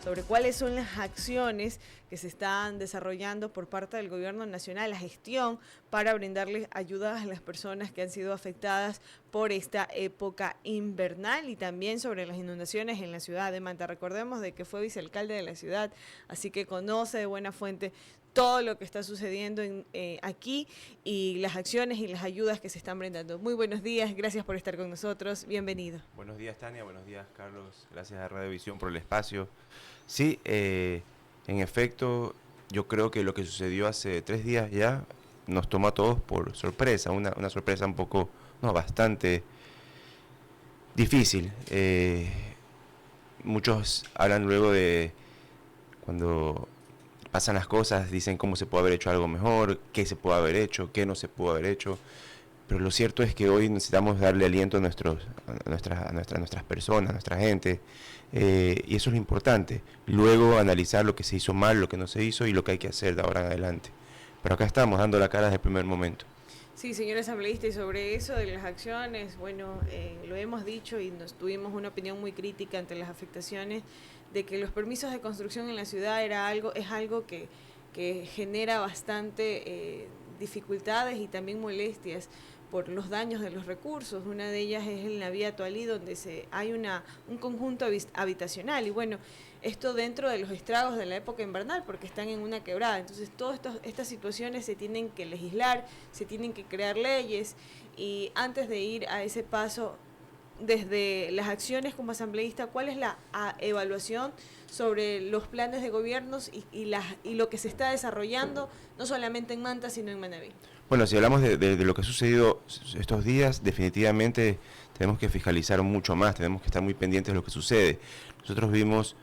sobre cuáles son las acciones que se están desarrollando por parte del gobierno nacional, la gestión para brindarles ayudas a las personas que han sido afectadas por esta época invernal y también sobre las inundaciones en la ciudad de Manta. Recordemos de que fue vicealcalde de la ciudad, así que conoce de buena fuente todo lo que está sucediendo aquí y las acciones y las ayudas que se están brindando. Muy buenos días, gracias por estar con nosotros, bienvenido. Buenos días, Tania, buenos días, Carlos, gracias a Radiovisión por el espacio. Sí, en efecto, yo creo que lo que sucedió hace 3 días ya nos tomó a todos por sorpresa, una sorpresa un poco, no, bastante difícil. Muchos hablan luego de cuando pasan las cosas, dicen cómo se puede haber hecho algo mejor, qué se puede haber hecho, qué no se pudo haber hecho. Pero lo cierto es que hoy necesitamos darle aliento a nuestras personas, a nuestra gente, y eso es lo importante. Luego analizar lo que se hizo mal, lo que no se hizo y lo que hay que hacer de ahora en adelante. Pero acá estamos dando la cara desde el primer momento. Sí, señor asambleísta, y sobre eso de las acciones, bueno, lo hemos dicho y nos tuvimos una opinión muy crítica ante las afectaciones de que los permisos de construcción en la ciudad es algo que genera bastante dificultades y también molestias por los daños de los recursos. Una de ellas es en la vía Toalí, donde hay un conjunto habitacional y bueno, esto dentro de los estragos de la época invernal porque están en una quebrada. Entonces todas estas situaciones se tienen que legislar, se tienen que crear leyes y antes de ir a ese paso, desde las acciones como asambleísta, ¿cuál es la evaluación sobre los planes de gobiernos y lo que se está desarrollando, no solamente en Manta, sino en Manabí? Bueno, si hablamos de lo que ha sucedido estos días, definitivamente tenemos que fiscalizar mucho más, tenemos que estar muy pendientes de lo que sucede. Nosotros vimos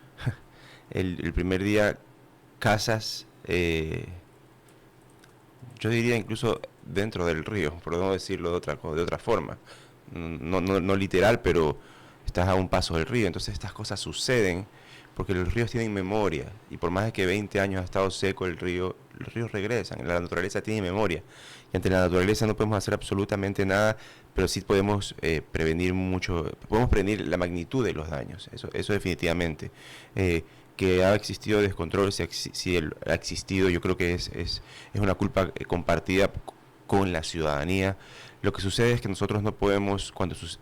el primer día casas, yo diría incluso dentro del río, por no decirlo de otra forma. No literal, pero estás a un paso del río. Entonces estas cosas suceden porque los ríos tienen memoria y por más de que 20 años ha estado seco los ríos regresan, la naturaleza tiene memoria y ante la naturaleza no podemos hacer absolutamente nada, pero sí podemos prevenir mucho, podemos prevenir la magnitud de los daños, eso definitivamente. Que ha existido descontrol, si ha existido, yo creo que es una culpa compartida con la ciudadanía. Lo que sucede es que nosotros no podemos,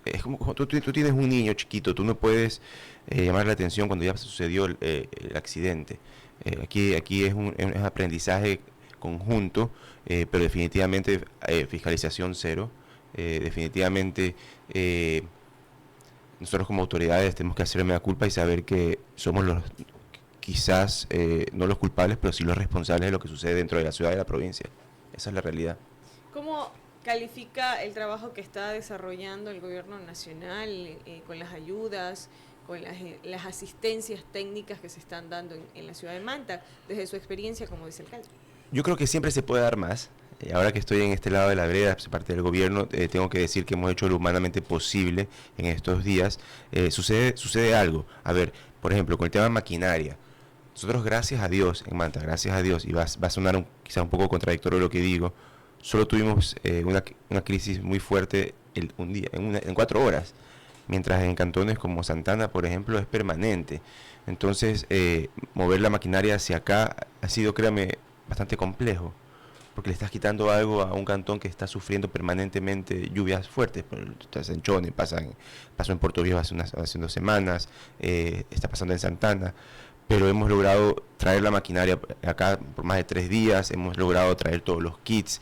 es como tú tienes un niño chiquito, tú no puedes llamar la atención cuando ya sucedió el accidente. Aquí es un aprendizaje conjunto, pero definitivamente fiscalización cero. Definitivamente nosotros como autoridades tenemos que hacer mea culpa y saber que somos quizás no los culpables, pero sí los responsables de lo que sucede dentro de la ciudad y de la provincia. Esa es la realidad. ¿Cómo califica el trabajo que está desarrollando el gobierno nacional con las ayudas, con las asistencias técnicas que se están dando en la ciudad de Manta, desde su experiencia como vicealcalde? Yo creo que siempre se puede dar más. Ahora que estoy en este lado de la vereda, parte del gobierno, tengo que decir que hemos hecho lo humanamente posible en estos días. Sucede algo. A ver, por ejemplo, con el tema de maquinaria. Nosotros, gracias a Dios, en Manta, gracias a Dios, y va a sonar quizás un poco contradictorio lo que digo, solo tuvimos una crisis muy fuerte un día, en 4 horas, mientras en cantones como Santana, por ejemplo, es permanente. Entonces, mover la maquinaria hacia acá ha sido, créame, bastante complejo, porque le estás quitando algo a un cantón que está sufriendo permanentemente lluvias fuertes. Estás en Chone, pasó en Puerto Viejo hace 2 semanas, está pasando en Santana. Pero hemos logrado traer la maquinaria acá por más de 3 días, hemos logrado traer todos los kits,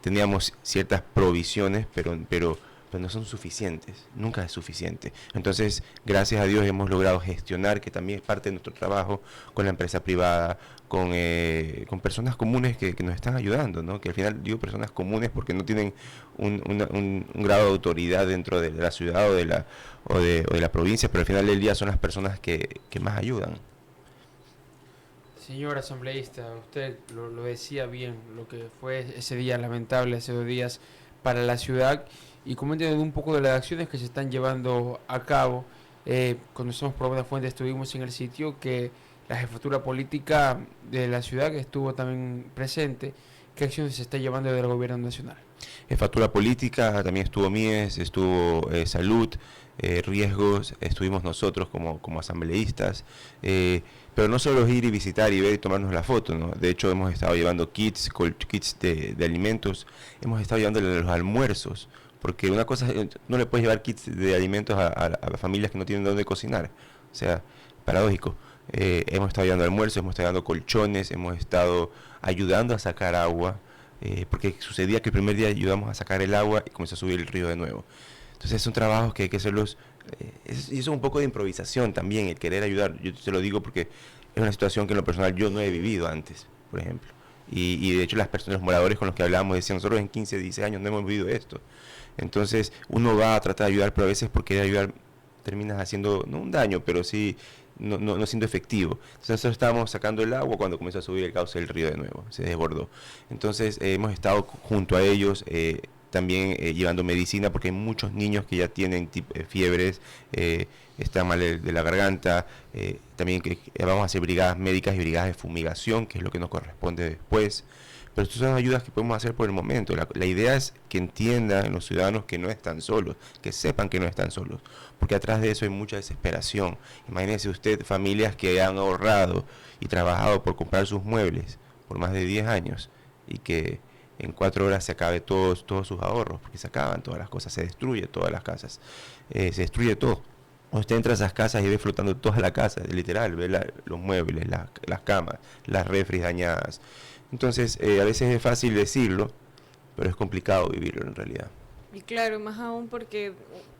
teníamos ciertas provisiones, pero no son suficientes, nunca es suficiente. Entonces, gracias a Dios hemos logrado gestionar, que también es parte de nuestro trabajo, con la empresa privada, con personas comunes que nos están ayudando, ¿no? Que al final digo personas comunes porque no tienen un grado de autoridad dentro de la ciudad o de la provincia, pero al final del día son las personas que más ayudan. Señor asambleísta, usted lo decía bien, lo que fue ese día lamentable, hace 2 días para la ciudad, y comenten un poco de las acciones que se están llevando a cabo. Cuando estamos por Buena Fuente estuvimos en el sitio que la jefatura política de la ciudad que estuvo también presente. ¿Qué acciones se está llevando desde el gobierno nacional? Jefatura política, también estuvo Mies, estuvo Salud, riesgos estuvimos nosotros como asambleístas, pero no solo es ir y visitar y ver y tomarnos la foto, ¿no? De hecho hemos estado llevando kits de alimentos, hemos estado llevándole los almuerzos, porque una cosa, no le puedes llevar kits de alimentos a familias que no tienen dónde cocinar, o sea, paradójico. Hemos estado llevando almuerzos, hemos estado llevando colchones, hemos estado ayudando a sacar agua, porque sucedía que el primer día ayudamos a sacar el agua y comenzó a subir el río de nuevo. Entonces son trabajos que hay que hacerlos, y eso es un poco de improvisación también, el querer ayudar. Yo te lo digo porque es una situación que en lo personal yo no he vivido antes, por ejemplo. Y de hecho las personas, los moradores con los que hablábamos decían, nosotros en 15, 16 años no hemos vivido esto. Entonces uno va a tratar de ayudar, pero a veces por querer ayudar terminas haciendo, no un daño, pero sí no siendo efectivo. Entonces nosotros estábamos sacando el agua cuando comenzó a subir el cauce del río de nuevo, se desbordó. Entonces hemos estado junto a ellos, también llevando medicina, porque hay muchos niños que ya tienen fiebres, están mal de la garganta, también que vamos a hacer brigadas médicas y brigadas de fumigación, que es lo que nos corresponde después. Pero estas son ayudas que podemos hacer por el momento. La idea es que entiendan los ciudadanos que no están solos, que sepan que no están solos, porque atrás de eso hay mucha desesperación. Imagínese usted familias que han ahorrado y trabajado por comprar sus muebles por más de 10 años y que en 4 horas se acabe todos sus ahorros, porque se acaban todas las cosas, se destruye todas las casas, se destruye todo. Usted entra a esas casas y ve flotando toda la casa, literal, ve los muebles, las camas, las refris dañadas. Entonces, a veces es fácil decirlo, pero es complicado vivirlo en realidad. Y claro, más aún porque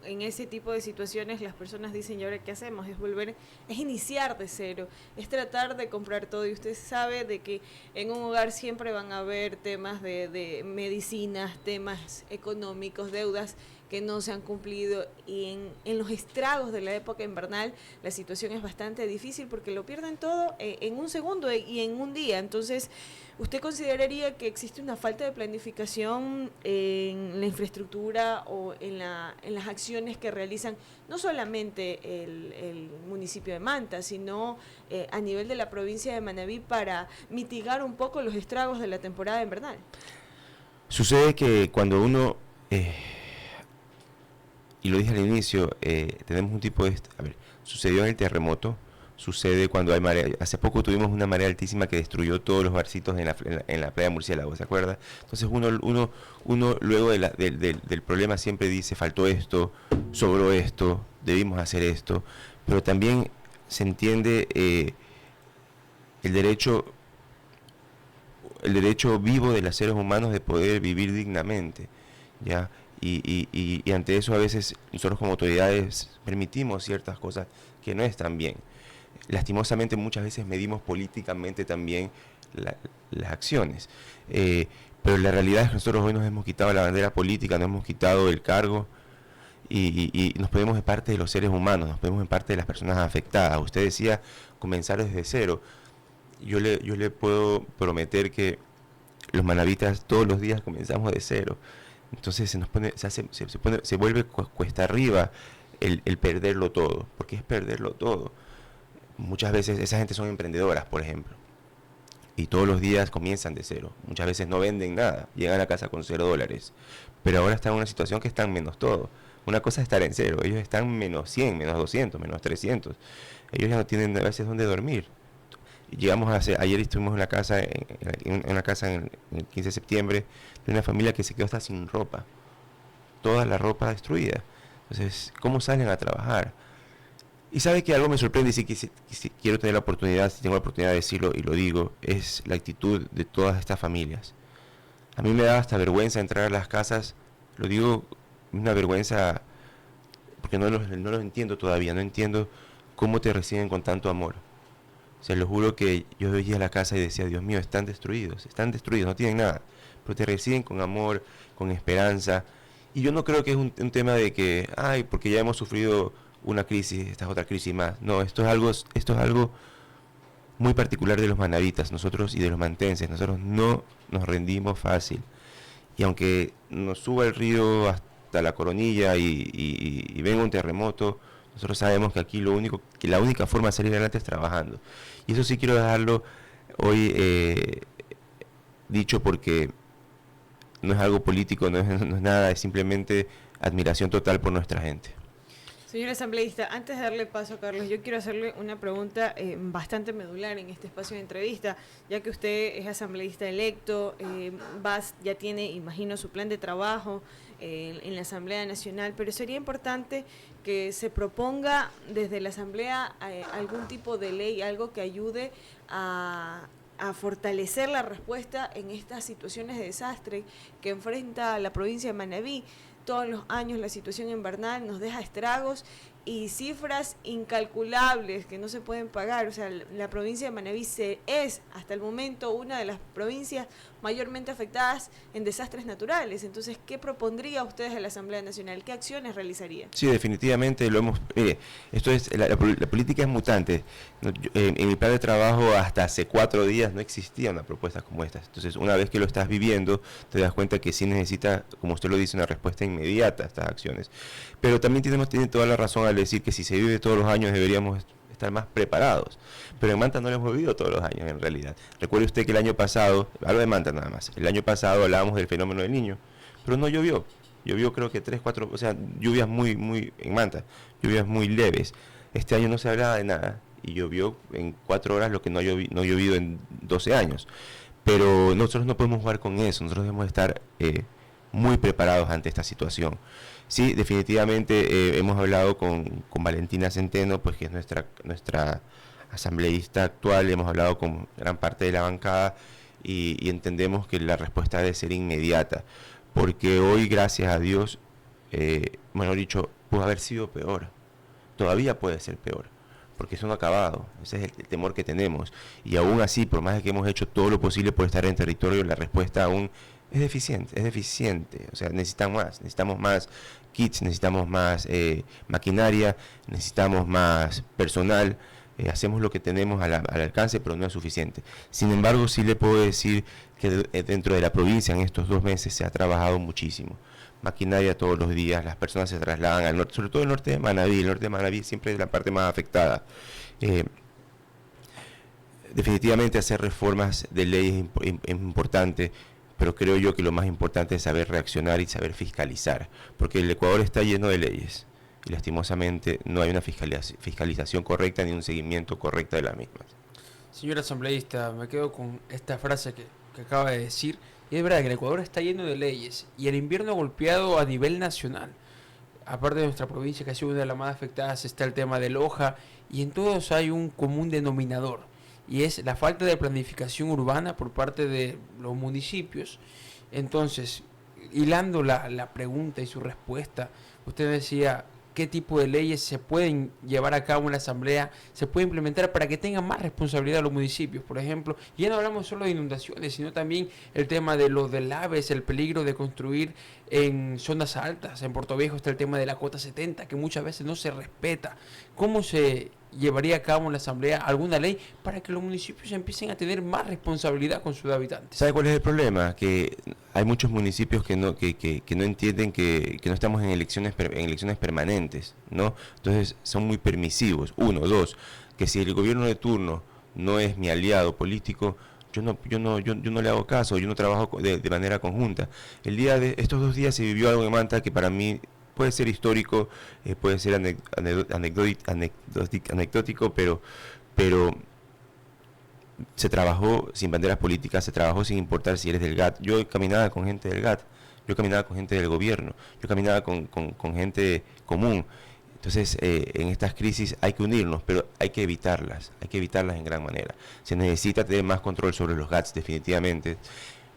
en ese tipo de situaciones las personas dicen, ¿y ahora qué hacemos? Es iniciar de cero, es tratar de comprar todo. Y usted sabe de que en un hogar siempre van a haber temas de medicinas, temas económicos, deudas que no se han cumplido, y en los estragos de la época invernal la situación es bastante difícil porque lo pierden todo en un segundo y en un día. Entonces, ¿usted consideraría que existe una falta de planificación en la infraestructura o en las acciones que realizan no solamente el municipio de Manta, sino a nivel de la provincia de Manabí para mitigar un poco los estragos de la temporada invernal? Sucede que cuando uno... y lo dije al inicio, tenemos un tipo de... A ver, sucedió en el terremoto, sucede cuando hay marea. Hace poco tuvimos una marea altísima que destruyó todos los barcitos en la playa Murciélago, ¿se acuerda? Entonces uno luego del problema siempre dice, faltó esto, sobró esto, debimos hacer esto, pero también se entiende el derecho vivo de los seres humanos de poder vivir dignamente, ¿ya? Y ante eso a veces nosotros como autoridades permitimos ciertas cosas que no están bien. Lastimosamente muchas veces medimos políticamente también las acciones, pero la realidad es que nosotros hoy nos hemos quitado la bandera política, nos hemos quitado el cargo y nos ponemos de parte de los seres humanos, nos ponemos en parte de las personas afectadas. Usted decía comenzar desde cero. Yo le puedo prometer que los manavitas todos los días comenzamos de cero. Entonces se vuelve cuesta arriba el perderlo todo, porque es perderlo todo. Muchas veces esa gente son emprendedoras, por ejemplo, y todos los días comienzan de cero. Muchas veces no venden nada, llegan a casa con $0, pero ahora están en una situación que están menos todo. Una cosa es estar en cero, ellos están menos 100, menos 200, menos 300. Ellos ya no tienen a veces dónde dormir. Ayer estuvimos en una casa en el 15 de septiembre de una familia que se quedó hasta sin ropa, toda la ropa destruida. Entonces, ¿cómo salen a trabajar? Y sabe que algo me sorprende, y si quiero tener la oportunidad, si tengo la oportunidad de decirlo y lo digo, es la actitud de todas estas familias. A mí me da hasta vergüenza entrar a las casas, lo digo, una vergüenza, porque no los entiendo todavía, no entiendo cómo te reciben con tanto amor. Se lo juro que yo veía la casa y decía, Dios mío, están destruidos, no tienen nada, pero te reciben con amor, con esperanza. Y yo no creo que es un tema de que, porque ya hemos sufrido una crisis, esta es otra crisis más. No, esto es algo muy particular de los manavitas, nosotros y de los mantenses. Nosotros no nos rendimos fácil. Y aunque nos suba el río hasta la coronilla y venga un terremoto, nosotros sabemos que aquí la única forma de salir adelante es trabajando. Y eso sí quiero dejarlo hoy dicho, porque no es algo político, no es nada, es simplemente admiración total por nuestra gente. Señor asambleísta, antes de darle paso a Carlos, yo quiero hacerle una pregunta bastante medular en este espacio de entrevista, ya que usted es asambleísta electo, ya tiene, imagino, su plan de trabajo en la Asamblea Nacional, pero sería importante que se proponga desde la Asamblea algún tipo de ley, algo que ayude a fortalecer la respuesta en estas situaciones de desastre que enfrenta la provincia de Manabí. Todos los años la situación invernal nos deja estragos y cifras incalculables que no se pueden pagar. O sea, la provincia de Manabí es hasta el momento una de las provincias mayormente afectadas en desastres naturales. Entonces, ¿qué propondría ustedes a la Asamblea Nacional? ¿Qué acciones realizaría? Sí, definitivamente lo hemos... esto es la política es mutante. En mi plan de trabajo hasta hace 4 días no existía una propuesta como esta. Entonces, una vez que lo estás viviendo, te das cuenta que sí necesita, como usted lo dice, una respuesta inmediata a estas acciones. Pero también tiene toda la razón al decir que si se vive todos los años deberíamos estar más preparados. Pero en Manta no lo hemos vivido todos los años en realidad. Recuerde usted que el año pasado, hablo de Manta nada más, el año pasado hablábamos del fenómeno del Niño, pero no llovió. Llovió creo que 3, 4, o sea, lluvias en Manta, lluvias muy leves. Este año no se hablaba de nada y llovió en 4 horas lo que no ha llovido en 12 años. Pero nosotros no podemos jugar con eso, nosotros debemos estar muy preparados ante esta situación. Sí, definitivamente hemos hablado con Valentina Centeno, pues que es nuestra asambleísta actual, hemos hablado con gran parte de la bancada y entendemos que la respuesta debe ser inmediata, porque hoy, gracias a Dios, mejor dicho, pudo haber sido peor, todavía puede ser peor, porque eso no ha acabado, ese es el temor que tenemos, y aún así, por más que hemos hecho todo lo posible por estar en territorio, la respuesta aún es deficiente, o sea, necesitamos más kits, necesitamos más maquinaria, necesitamos más personal, hacemos lo que tenemos al alcance, pero no es suficiente. Sin embargo, sí le puedo decir que dentro de la provincia en estos 2 meses se ha trabajado muchísimo. Maquinaria todos los días, las personas se trasladan al norte, sobre todo el norte de Manabí. El norte de Manabí siempre es la parte más afectada. Definitivamente hacer reformas de leyes es importante, pero creo yo que lo más importante es saber reaccionar y saber fiscalizar, porque el Ecuador está lleno de leyes y lastimosamente no hay una fiscalización correcta ni un seguimiento correcto de las mismas. Señor asambleísta, me quedo con esta frase que acaba de decir, y es verdad que el Ecuador está lleno de leyes y el invierno ha golpeado a nivel nacional. Aparte de nuestra provincia, que ha sido una de las más afectadas, está el tema de Loja, y en todos hay un común denominador, y es la falta de planificación urbana por parte de los municipios. Entonces, hilando la pregunta y su respuesta, usted decía, ¿qué tipo de leyes se pueden llevar a cabo en la asamblea, se puede implementar para que tengan más responsabilidad los municipios? Por ejemplo, ya no hablamos solo de inundaciones, sino también el tema de los delaves, el peligro de construir en zonas altas. En Puerto Viejo está el tema de la cota 70, que muchas veces no se respeta. ¿Cómo se llevaría a cabo en la asamblea alguna ley para que los municipios empiecen a tener más responsabilidad con sus habitantes? ¿Sabe cuál es el problema? Que hay muchos municipios que no entienden que no estamos en elecciones permanentes, ¿no? Entonces son muy permisivos. 1, 2, que si el gobierno de turno no es mi aliado político, yo no le hago caso, yo no trabajo de manera conjunta. Estos 2 días se vivió algo en Manta que para mí puede ser histórico, puede ser anecdótico, pero se trabajó sin banderas políticas, se trabajó sin importar si eres del GAT. Yo caminaba con gente del GAT, yo caminaba con gente del gobierno, yo caminaba con gente común. Entonces, en estas crisis hay que unirnos, pero hay que evitarlas en gran manera. Se necesita tener más control sobre los GATs, definitivamente,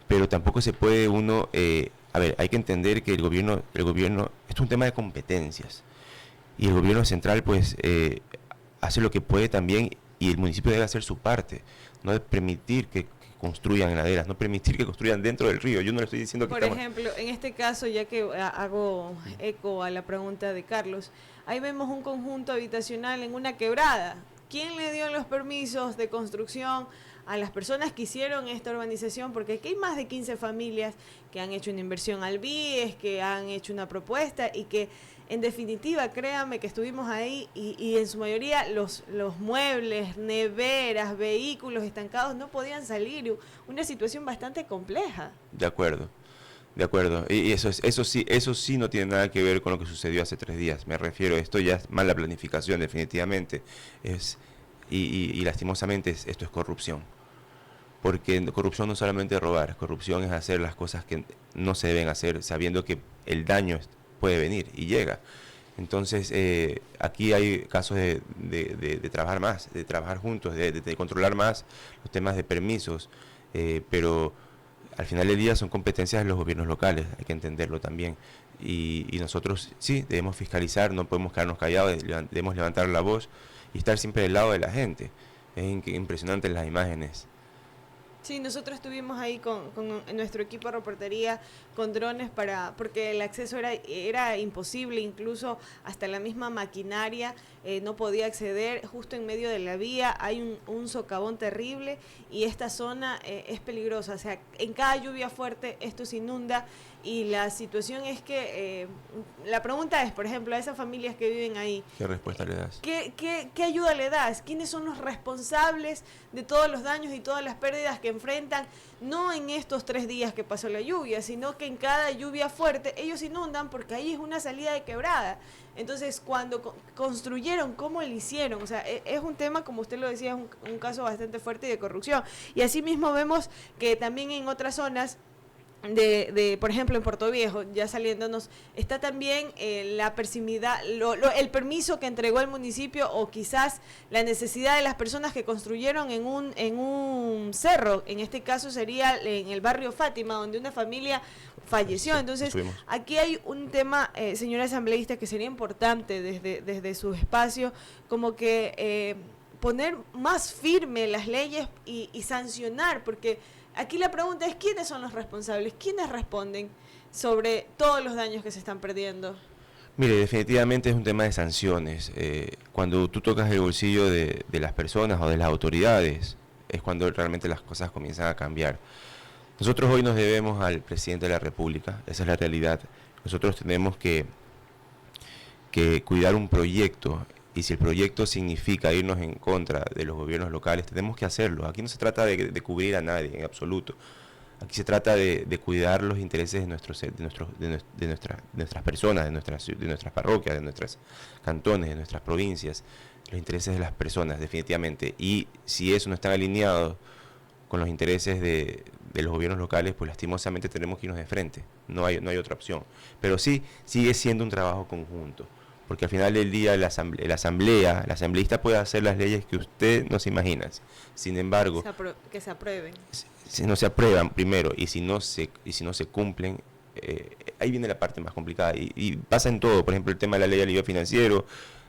pero tampoco se puede uno... hay que entender que el gobierno, esto es un tema de competencias, y el gobierno central pues hace lo que puede también, y el municipio debe hacer su parte, no de permitir que construyan laderas, no permitir que construyan dentro del río. Yo no le estoy diciendo que... Por ejemplo, en este caso, ya que hago eco a la pregunta de Carlos, ahí vemos un conjunto habitacional en una quebrada. ¿Quién le dio los permisos de construcción a las personas que hicieron esta urbanización? Porque aquí hay más de 15 familias que han hecho una inversión al BIES, que han hecho una propuesta y que, en definitiva, créanme que estuvimos ahí y en su mayoría los muebles, neveras, vehículos estancados no podían salir. Una situación bastante compleja. De acuerdo. De acuerdo, y eso sí no tiene nada que ver con lo que sucedió hace 3 días. Me refiero, esto ya es mala planificación, definitivamente. Y lastimosamente esto es corrupción. Porque corrupción no es solamente robar, corrupción es hacer las cosas que no se deben hacer, sabiendo que el daño puede venir y llega. Entonces, aquí hay casos de trabajar más, de trabajar juntos, de controlar más los temas de permisos, pero al final del día son competencias de los gobiernos locales, hay que entenderlo también. Y nosotros sí, debemos fiscalizar, no podemos quedarnos callados, debemos levantar la voz y estar siempre del lado de la gente. Es impresionante las imágenes. Sí, nosotros estuvimos ahí con nuestro equipo de reportería con drones porque el acceso era imposible, incluso hasta la misma maquinaria no podía acceder. Justo en medio de la vía hay un socavón terrible y esta zona es peligrosa. O sea, en cada lluvia fuerte esto se inunda y la situación es que la pregunta es, por ejemplo, a esas familias que viven ahí, ¿Qué respuesta le das? ¿Qué ayuda le das? ¿Quiénes son los responsables de todos los daños y todas las pérdidas que enfrentan? No en estos 3 días que pasó la lluvia, sino que en cada lluvia fuerte ellos inundan porque ahí es una salida de quebrada. Entonces, cuando construyeron, ¿cómo lo hicieron? O sea, es un tema, como usted lo decía, es un caso bastante fuerte de corrupción. Y asimismo vemos que también en otras zonas por ejemplo, en Puerto Viejo, ya saliéndonos, está también la permisividad, el permiso que entregó el municipio o quizás la necesidad de las personas que construyeron en un cerro, en este caso sería en el barrio Fátima, donde una familia falleció. Entonces, aquí hay un tema, señora asambleísta, que sería importante desde su espacio, como que poner más firme las leyes y sancionar, porque aquí la pregunta es ¿quiénes son los responsables? ¿Quiénes responden sobre todos los daños que se están perdiendo? Mire, definitivamente es un tema de sanciones. Cuando tú tocas el bolsillo de las personas o de las autoridades, es cuando realmente las cosas comienzan a cambiar. Nosotros hoy nos debemos al presidente de la República, esa es la realidad. Nosotros tenemos que cuidar un proyecto. Y si el proyecto significa irnos en contra de los gobiernos locales, tenemos que hacerlo. Aquí no se trata de cubrir a nadie en absoluto. Aquí se trata de cuidar los intereses de nuestras personas, de nuestras parroquias, de nuestros cantones, de nuestras provincias, los intereses de las personas, definitivamente. Y si eso no está alineado con los intereses de los gobiernos locales, pues lastimosamente tenemos que irnos de frente. No hay otra opción. Pero sí, sigue siendo un trabajo conjunto. Porque al final del día el asambleísta puede hacer las leyes que usted no se imagina. Sin embargo, que se aprueben. Si no se aprueban primero y si no se cumplen, ahí viene la parte más complicada. Y pasa en todo. Por ejemplo, el tema de la ley de alivio financiero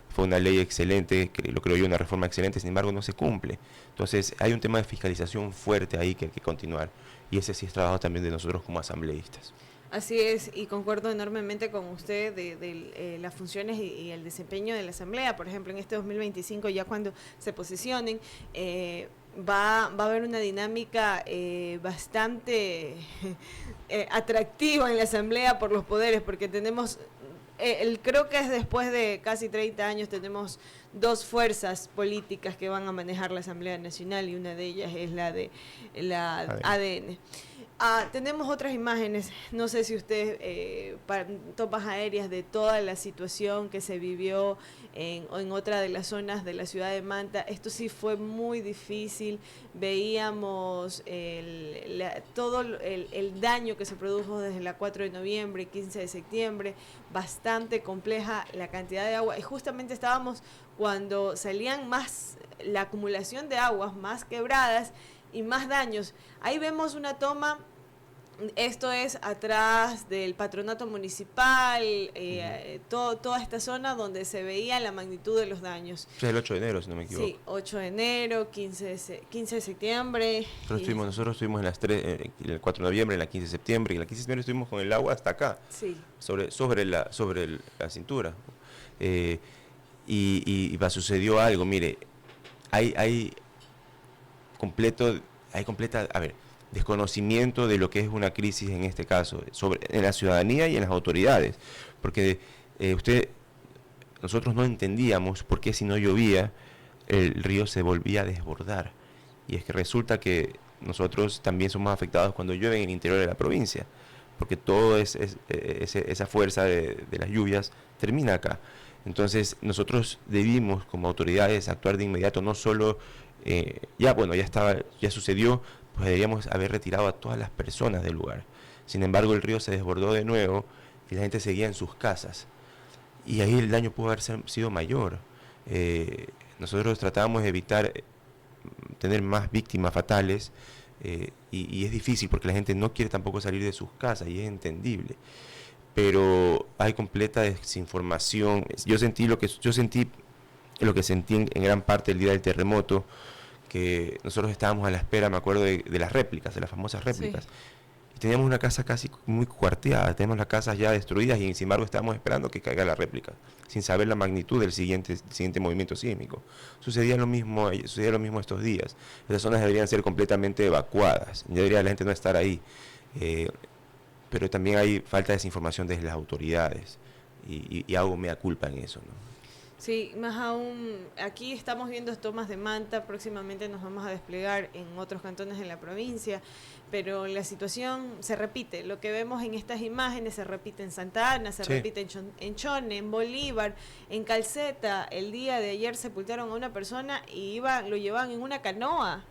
fue una ley excelente, que lo creo yo, una reforma excelente, sin embargo no se cumple. Entonces hay un tema de fiscalización fuerte ahí que hay que continuar. Y ese sí es trabajo también de nosotros como asambleístas. Así es, y concuerdo enormemente con usted de las funciones y el desempeño de la Asamblea. Por ejemplo, en este 2025, ya cuando se posesionen, va a haber una dinámica bastante atractiva en la Asamblea por los poderes, porque tenemos, creo que es después de casi 30 años, tenemos 2 fuerzas políticas que van a manejar la Asamblea Nacional y una de ellas es la de la ADN. Tenemos otras imágenes, no sé si usted, tomas aéreas de toda la situación que se vivió en otra de las zonas de la ciudad de Manta. Esto sí fue muy difícil, veíamos todo el daño que se produjo desde la 4 de noviembre, 15 de septiembre, bastante compleja la cantidad de agua y justamente estábamos cuando salían más, la acumulación de aguas, más quebradas y más daños. Ahí vemos una toma, esto es atrás del patronato municipal, toda esta zona donde se veía la magnitud de los daños. Es el 8 de enero, si no me equivoco. Sí, 8 de enero, 15 de septiembre. Nosotros estuvimos en las 3, el 4 de noviembre, en la 15 de septiembre, y en la 15 de septiembre estuvimos con el agua hasta acá, sí, sobre la cintura. Y sucedió algo, mire, hay completa, desconocimiento de lo que es una crisis en este caso, en la ciudadanía y en las autoridades, porque nosotros no entendíamos por qué si no llovía el río se volvía a desbordar, y es que resulta que nosotros también somos afectados cuando llueve en el interior de la provincia, porque todo esa fuerza de las lluvias termina acá. Entonces nosotros debimos como autoridades actuar de inmediato, no solo, ya sucedió, pues deberíamos haber retirado a todas las personas del lugar. Sin embargo, el río se desbordó de nuevo y la gente seguía en sus casas. Y ahí el daño pudo haber sido mayor. Nosotros tratábamos de evitar tener más víctimas fatales, y es difícil porque la gente no quiere tampoco salir de sus casas y es entendible. Pero hay completa desinformación. Yo sentí lo que sentí en gran parte el día del terremoto, que nosotros estábamos a la espera, me acuerdo, de las réplicas, de las famosas réplicas. Sí. Y teníamos una casa casi muy cuarteada, tenemos las casas ya destruidas y sin embargo estábamos esperando que caiga la réplica, sin saber la magnitud del siguiente movimiento sísmico. Sucedía lo mismo estos días. Esas zonas deberían ser completamente evacuadas, ya debería la gente no estar ahí. Pero también hay falta de desinformación desde las autoridades y hago mea culpa en eso, ¿no? Sí, más aún, aquí estamos viendo tomas de manta, próximamente nos vamos a desplegar en otros cantones de la provincia, pero la situación se repite, lo que vemos en estas imágenes se repite en Santa Ana, se repite en Chone, en Bolívar, en Calceta. El día de ayer sepultaron a una persona y lo llevaban en una canoa.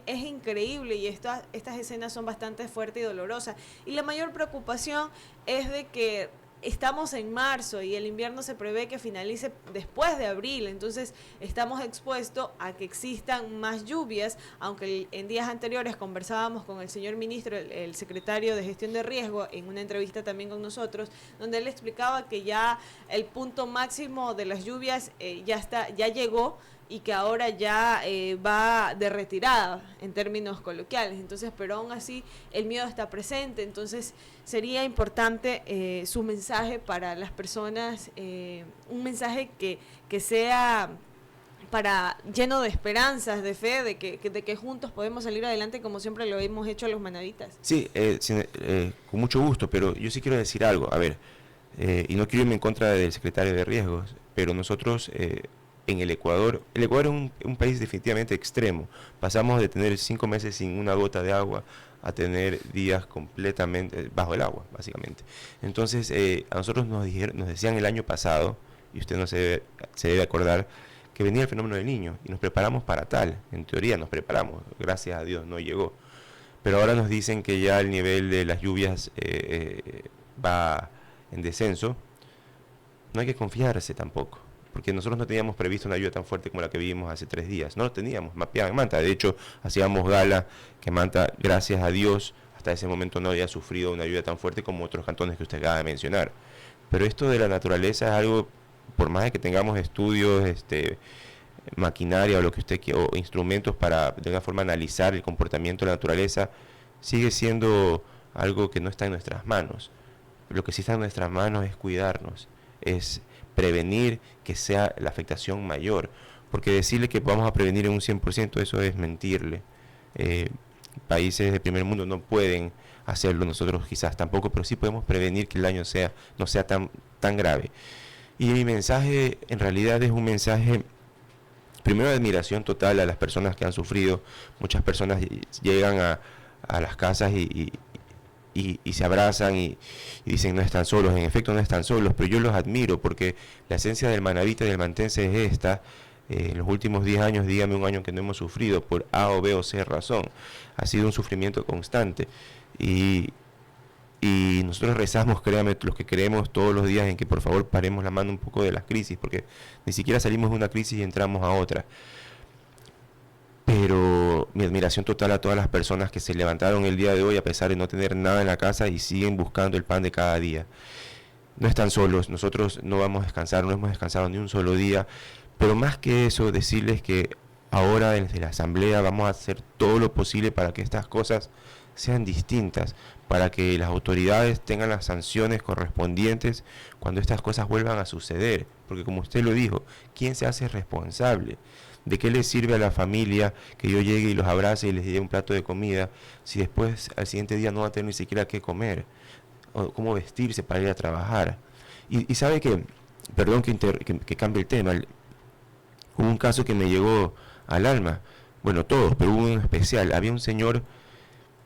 Es increíble y estas escenas son bastante fuertes y dolorosas. Y la mayor preocupación es de que estamos en marzo y el invierno se prevé que finalice después de abril, entonces estamos expuestos a que existan más lluvias, aunque en días anteriores conversábamos con el señor ministro, el secretario de Gestión de Riesgo, en una entrevista también con nosotros, donde él explicaba que ya el punto máximo de las lluvias ya llegó, y que ahora ya va de retirada en términos coloquiales. Entonces, pero aún así el miedo está presente. Entonces sería importante su mensaje para las personas, un mensaje que sea lleno de esperanzas, de fe, de que juntos podemos salir adelante como siempre lo hemos hecho los manavitas. Sí, con mucho gusto, pero yo sí quiero decir algo. A ver, y no quiero irme en contra del secretario de Riesgos, pero nosotros... en el Ecuador es un país definitivamente extremo. Pasamos de tener 5 meses sin una gota de agua a tener días completamente bajo el agua, básicamente. Entonces, a nosotros nos decían el año pasado, y usted no se debe acordar, que venía el fenómeno del Niño, y nos preparamos para tal. En teoría nos preparamos, gracias a Dios no llegó. Pero ahora nos dicen que ya el nivel de las lluvias va en descenso. No hay que confiarse tampoco, porque nosotros no teníamos previsto una lluvia tan fuerte como la que vivimos hace 3 días. No lo teníamos mapeado en Manta. De hecho, hacíamos gala que Manta, gracias a Dios, hasta ese momento no había sufrido una lluvia tan fuerte como otros cantones que usted acaba de mencionar. Pero esto de la naturaleza es algo, por más de que tengamos estudios, maquinaria o lo que usted quiera, o instrumentos para de alguna forma analizar el comportamiento de la naturaleza, sigue siendo algo que no está en nuestras manos. Lo que sí está en nuestras manos es cuidarnos, es prevenir que sea la afectación mayor, porque decirle que vamos a prevenir en un 100%, eso es mentirle. Países de primer mundo no pueden hacerlo, nosotros quizás tampoco, pero sí podemos prevenir que el daño no sea tan grave. Y mi mensaje en realidad es un mensaje, primero, de admiración total a las personas que han sufrido. Muchas personas llegan a las casas y se abrazan y dicen no están solos. En efecto no están solos, pero yo los admiro porque la esencia del manavita y del mantense es esta. En los últimos 10 años, dígame un año que no hemos sufrido por A o B o C razón. Ha sido un sufrimiento constante y nosotros rezamos, créame, los que creemos todos los días en que por favor paremos la mano un poco de las crisis, porque ni siquiera salimos de una crisis y entramos a otra. Pero mi admiración total a todas las personas que se levantaron el día de hoy a pesar de no tener nada en la casa y siguen buscando el pan de cada día. No están solos, nosotros no vamos a descansar, no hemos descansado ni un solo día, pero más que eso, decirles que ahora desde la Asamblea vamos a hacer todo lo posible para que estas cosas sean distintas, para que las autoridades tengan las sanciones correspondientes cuando estas cosas vuelvan a suceder, porque como usted lo dijo, ¿quién se hace responsable? ¿De qué le sirve a la familia que yo llegue y los abrace y les dé un plato de comida si después al siguiente día no va a tener ni siquiera qué comer? O cómo vestirse para ir a trabajar. Y sabe que, perdón que cambie el tema, hubo un caso que me llegó al alma, bueno todos, pero hubo uno especial. Había un señor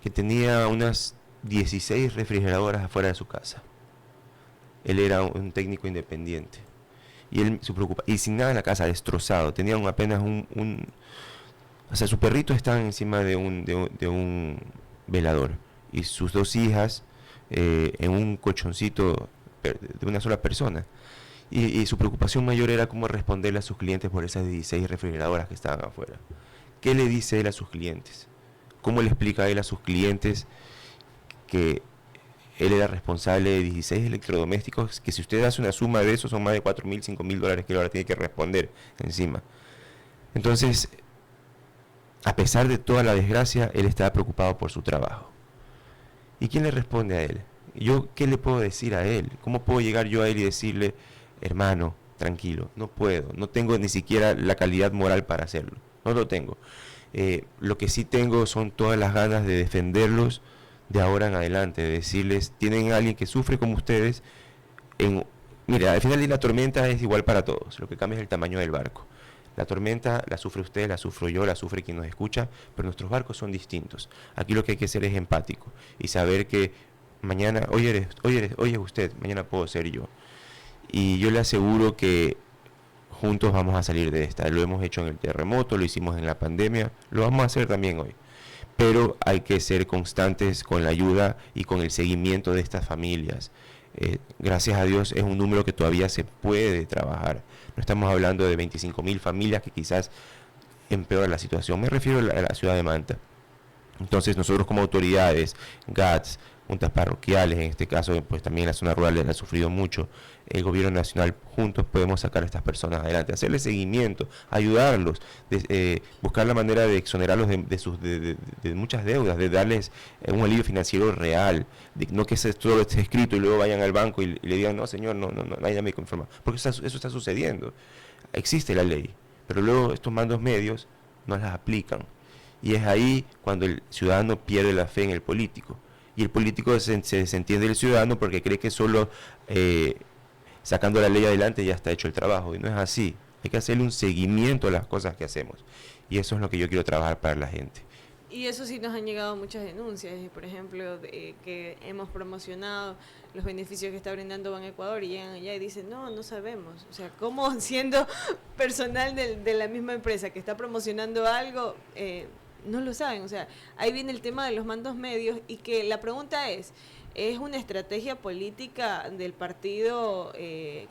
que tenía unas 16 refrigeradoras afuera de su casa. Él era un técnico independiente. Y él se preocupa. Y sin nada en la casa, destrozado. Tenían apenas o sea, su perrito estaba encima de un velador. Y sus 2 hijas en un colchoncito de una sola persona. Y su preocupación mayor era cómo responderle a sus clientes por esas 16 refrigeradoras que estaban afuera. ¿Qué le dice él a sus clientes? ¿Cómo le explica él a sus clientes que él era responsable de 16 electrodomésticos, que si usted hace una suma de eso son más de $4,000, $5,000 que él ahora tiene que responder encima? Entonces, a pesar de toda la desgracia, él estaba preocupado por su trabajo. ¿Y quién le responde a él? ¿Yo qué le puedo decir a él? ¿Cómo puedo llegar yo a él y decirle, hermano, tranquilo, no puedo, no tengo ni siquiera la calidad moral para hacerlo, no lo tengo? Lo que sí tengo son todas las ganas de defenderlos de ahora en adelante, de decirles, tienen a alguien que sufre como ustedes. Mira, al final de la tormenta es igual para todos, lo que cambia es el tamaño del barco. La tormenta la sufre usted, la sufro yo, la sufre quien nos escucha, pero nuestros barcos son distintos. Aquí lo que hay que hacer es empático y saber que mañana, hoy es usted, mañana puedo ser yo. Y yo le aseguro que juntos vamos a salir de esta. Lo hemos hecho en el terremoto, lo hicimos en la pandemia, lo vamos a hacer también hoy. Pero hay que ser constantes con la ayuda y con el seguimiento de estas familias. Gracias a Dios es un número que todavía se puede trabajar. No estamos hablando de 25,000 familias que quizás empeora la situación. Me refiero a la ciudad de Manta. Entonces nosotros como autoridades, GATS, juntas parroquiales, en este caso pues también la zona rural ha sufrido mucho, el gobierno nacional, juntos podemos sacar a estas personas adelante, hacerles seguimiento, ayudarlos, buscar la manera de exonerarlos de muchas deudas, de darles un alivio financiero real, de no que todo esté escrito y luego vayan al banco y le digan, no señor, no, nadie me confirma, porque eso está sucediendo, existe la ley, pero luego estos mandos medios no las aplican. Y es ahí cuando el ciudadano pierde la fe en el político. Y el político se desentiende del ciudadano porque cree que solo sacando la ley adelante ya está hecho el trabajo. Y no es así. Hay que hacerle un seguimiento a las cosas que hacemos. Y eso es lo que yo quiero trabajar para la gente. Y eso sí nos han llegado muchas denuncias, por ejemplo, que hemos promocionado los beneficios que está brindando Ban Ecuador y llegan allá y dicen, no sabemos. O sea, ¿cómo siendo personal de la misma empresa que está promocionando algo, no lo saben? O sea, ahí viene el tema de los mandos medios y que la pregunta es una estrategia política del partido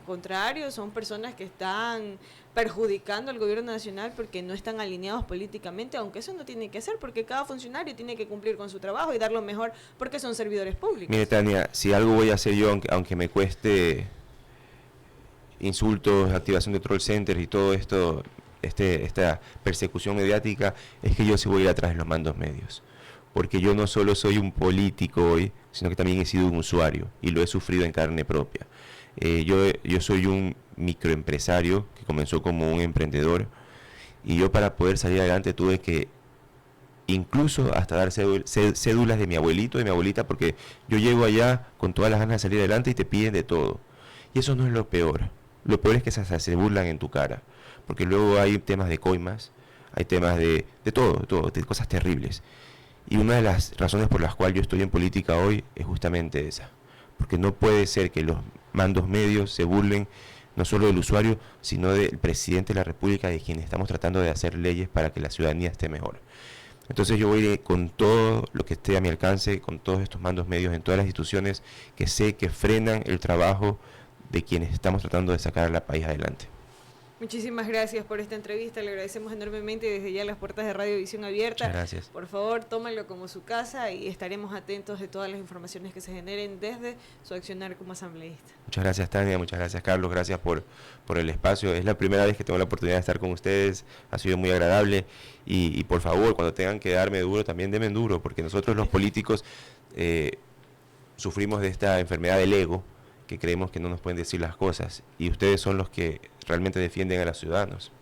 contrario? ¿Son personas que están perjudicando al gobierno nacional porque no están alineados políticamente? Aunque eso no tiene que ser, porque cada funcionario tiene que cumplir con su trabajo y dar lo mejor porque son servidores públicos. Mire, Tania, si algo voy a hacer yo, aunque me cueste insultos, activación de troll centers y todo esto, esta persecución mediática, es que yo sí voy a ir atrás de los mandos medios. Porque yo no solo soy un político hoy, sino que también he sido un usuario y lo he sufrido en carne propia. Yo soy un microempresario que comenzó como un emprendedor y yo para poder salir adelante tuve que incluso hasta dar cédulas de mi abuelito, de mi abuelita, porque yo llego allá con todas las ganas de salir adelante y te piden de todo. Y eso no es lo peor. Lo peor es que se burlan en tu cara, porque luego hay temas de coimas, hay temas de todo, de cosas terribles. Y una de las razones por las cuales yo estoy en política hoy es justamente esa, porque no puede ser que los mandos medios se burlen no solo del usuario, sino del presidente de la República, de quien estamos tratando de hacer leyes para que la ciudadanía esté mejor. Entonces yo voy con todo lo que esté a mi alcance, con todos estos mandos medios en todas las instituciones que sé que frenan el trabajo de quienes estamos tratando de sacar al país adelante. Muchísimas gracias por esta entrevista, le agradecemos enormemente desde ya las puertas de Radio Visión Abierta. Muchas gracias. Por favor, tómalo como su casa y estaremos atentos de todas las informaciones que se generen desde su accionar como asambleísta. Muchas gracias, Tania, muchas gracias, Carlos, gracias por el espacio. Es la primera vez que tengo la oportunidad de estar con ustedes, ha sido muy agradable y por favor, cuando tengan que darme duro, también denme duro, porque nosotros los políticos sufrimos de esta enfermedad del ego, que creemos que no nos pueden decir las cosas, y ustedes son los que realmente defienden a los ciudadanos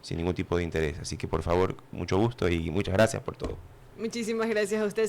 sin ningún tipo de interés. Así que por favor, mucho gusto y muchas gracias por todo. Muchísimas gracias a usted.